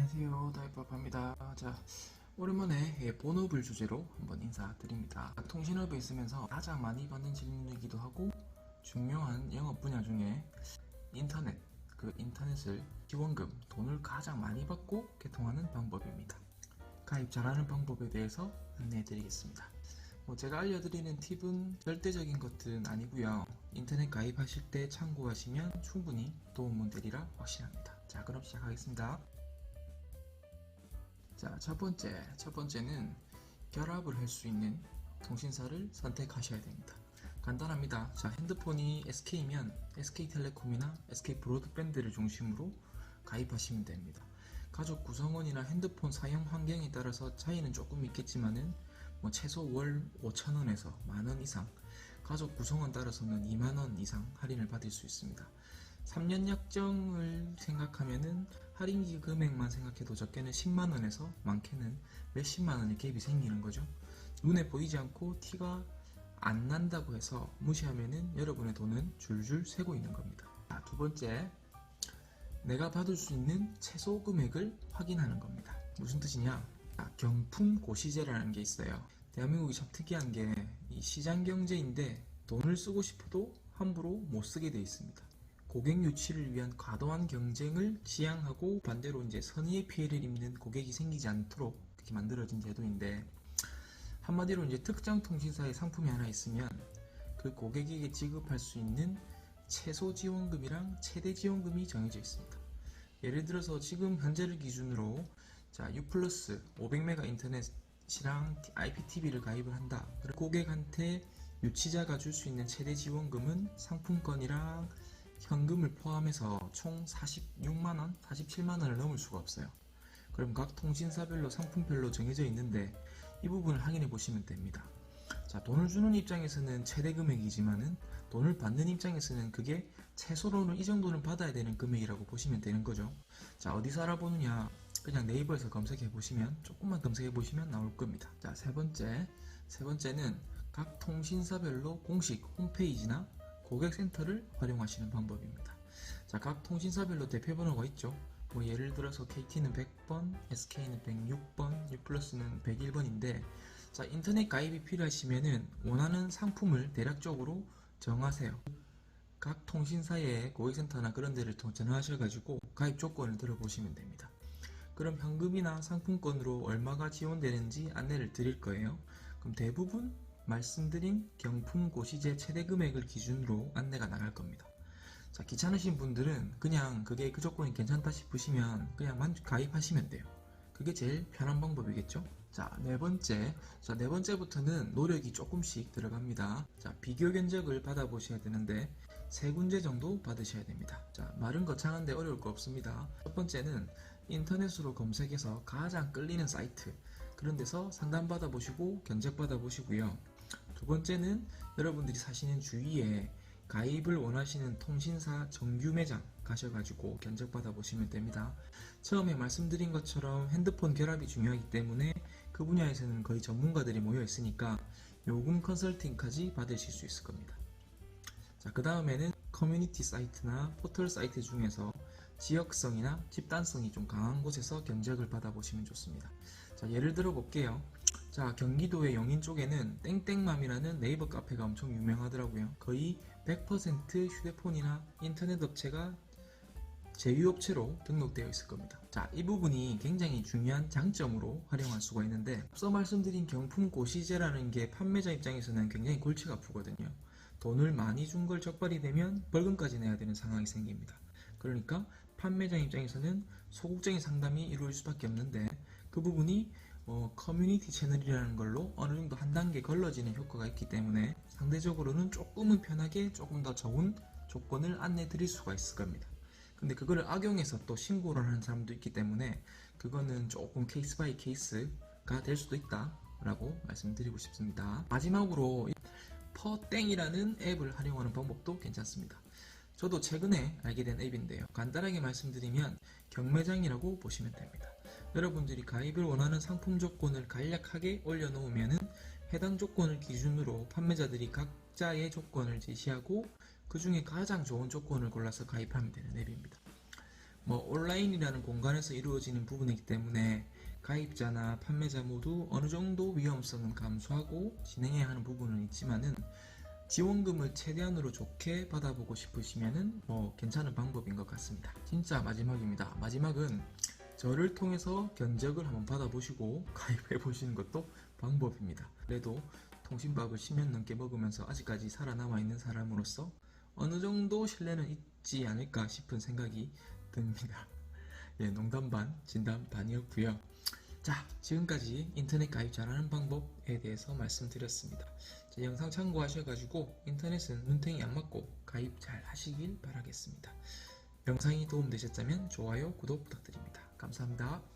안녕하세요, 다이빠빠입니다. 자, 오랜만에 본업을 주제로 한번 인사드립니다. 통신업에 있으면서 가장 많이 받는 질문이기도 하고 중요한 영업 분야 중에 인터넷을 지원금, 돈을 가장 많이 받고 개통하는 방법입니다. 가입 잘하는 방법에 대해서 안내해드리겠습니다. 제가 알려드리는 팁은 절대적인 것들은 아니고요. 인터넷 가입하실 때 참고하시면 충분히 도움은 되리라 확신합니다. 자, 그럼 시작하겠습니다. 자, 첫 번째는 결합을 할 수 있는 통신사를 선택하셔야 됩니다. 간단합니다. 자, 핸드폰이 SK면 SK텔레콤이나 SK브로드밴드를 중심으로 가입하시면 됩니다. 가족 구성원이나 핸드폰 사용 환경에 따라서 차이는 조금 있겠지만은 최소 월 5,000원에서 만원 이상, 가족 구성원 따라서는 2만원 이상 할인을 받을 수 있습니다. 3년 약정을 생각하면은 할인기 금액만 생각해도 적게는 10만원에서 많게는 몇십만원의 갭이 생기는 거죠. 눈에 보이지 않고 티가 안 난다고 해서 무시하면은 여러분의 돈은 줄줄 새고 있는 겁니다. 자, 두 번째, 내가 받을 수 있는 최소 금액을 확인하는 겁니다. 무슨 뜻이냐? 경품 고시제라는 게 있어요. 대한민국이 참 특이한 게 이 시장 경제인데 돈을 쓰고 싶어도 함부로 못 쓰게 돼 있습니다. 고객 유치를 위한 과도한 경쟁을 지향하고 반대로 이제 선의의 피해를 입는 고객이 생기지 않도록 그렇게 만들어진 제도인데, 한마디로 이제 특정 통신사의 상품이 하나 있으면 그 고객에게 지급할 수 있는 최소 지원금이랑 최대 지원금이 정해져 있습니다. 예를 들어서 지금 현재를 기준으로 U 플러스 500메가 인터넷이랑 IPTV를 가입을 한다. 고객한테 유치자가 줄 수 있는 최대 지원금은 상품권이랑 현금을 포함해서 총 46만원, 47만원을 넘을 수가 없어요. 그럼 각 통신사별로 상품별로 정해져 있는데 이 부분을 확인해 보시면 됩니다. 자, 돈을 주는 입장에서는 최대 금액이지만은 돈을 받는 입장에서는 그게 최소로는 이 정도는 받아야 되는 금액이라고 보시면 되는 거죠. 자, 어디서 알아보느냐? 그냥 네이버에서 검색해 보시면, 조금만 검색해 보시면 나올 겁니다. 자, 세 번째는 각 통신사별로 공식 홈페이지나 고객센터를 활용하시는 방법입니다. 자, 각 통신사별로 대표번호가 있죠. 예를 들어서 KT는 100번, SK는 106번, U플러스는 101번인데, 자, 인터넷 가입이 필요하시면은 원하는 상품을 대략적으로 정하세요. 각 통신사의 고객센터나 그런 데를 전화하셔가지고 가입 조건을 들어보시면 됩니다. 그럼 현금이나 상품권으로 얼마가 지원되는지 안내를 드릴 거예요. 그럼 대부분 말씀드린 경품 고시제 최대 금액을 기준으로 안내가 나갈 겁니다. 자, 귀찮으신 분들은 그냥 그게 그 조건이 괜찮다 싶으시면 그냥 가입하시면 돼요. 그게 제일 편한 방법이겠죠? 자, 네 번째부터는 노력이 조금씩 들어갑니다. 자, 비교 견적을 받아보셔야 되는데 3군데 정도 받으셔야 됩니다. 자, 말은 거창한데 어려울 거 없습니다. 첫 번째는 인터넷으로 검색해서 가장 끌리는 사이트, 그런 데서 상담 받아보시고 견적 받아보시고요. 두 번째는 여러분들이 사시는 주위에 가입을 원하시는 통신사 정규 매장 가셔가지고 견적 받아보시면 됩니다. 처음에 말씀드린 것처럼 핸드폰 결합이 중요하기 때문에 그 분야에서는 거의 전문가들이 모여 있으니까 요금 컨설팅까지 받으실 수 있을 겁니다. 자, 그 다음에는 커뮤니티 사이트나 포털 사이트 중에서 지역성이나 집단성이 좀 강한 곳에서 견적을 받아보시면 좋습니다. 자, 예를 들어 볼게요. 자, 경기도의 영인 쪽에는 땡땡맘이라는 네이버 카페가 엄청 유명하더라고요. 거의 100% 휴대폰이나 인터넷 업체가 제휴업체로 등록되어 있을 겁니다. 자, 이 부분이 굉장히 중요한 장점으로 활용할 수가 있는데, 앞서 말씀드린 경품 고시제라는 게 판매자 입장에서는 굉장히 골치가 아프거든요. 돈을 많이 준 걸 적발이 되면 벌금까지 내야 되는 상황이 생깁니다. 그러니까 판매자 입장에서는 소극적인 상담이 이루어질 수밖에 없는데, 그 부분이 커뮤니티 채널이라는 걸로 어느 정도 한 단계 걸러지는 효과가 있기 때문에 상대적으로는 조금은 편하게 조금 더 좋은 조건을 안내 드릴 수가 있을 겁니다. 근데 그거를 악용해서 또 신고를 하는 사람도 있기 때문에 그거는 조금 케이스 바이 케이스가 될 수도 있다 라고 말씀드리고 싶습니다. 마지막으로 퍼땡이라는 앱을 활용하는 방법도 괜찮습니다. 저도 최근에 알게 된 앱인데요. 간단하게 말씀드리면 경매장이라고 보시면 됩니다. 여러분들이 가입을 원하는 상품 조건을 간략하게 올려놓으면 해당 조건을 기준으로 판매자들이 각자의 조건을 제시하고 그 중에 가장 좋은 조건을 골라서 가입하면 되는 앱입니다. 뭐 온라인이라는 공간에서 이루어지는 부분이기 때문에 가입자나 판매자 모두 어느 정도 위험성은 감수하고 진행해야 하는 부분은 있지만은 지원금을 최대한으로 좋게 받아보고 싶으시면은 뭐 괜찮은 방법인 것 같습니다. 진짜 마지막입니다. 마지막은 저를 통해서 견적을 한번 받아보시고 가입해 보시는 것도 방법입니다. 그래도 통신밥을 10년 넘게 먹으면서 아직까지 살아남아 있는 사람으로서 어느 정도 신뢰는 있지 않을까 싶은 생각이 듭니다. 예, 농담 반, 진담 반이었고요. 자, 지금까지 인터넷 가입 잘하는 방법에 대해서 말씀드렸습니다. 자, 영상 참고하셔가지고 인터넷은 눈탱이 안 맞고 가입 잘 하시길 바라겠습니다. 영상이 도움되셨다면 좋아요, 구독 부탁드립니다. 감사합니다.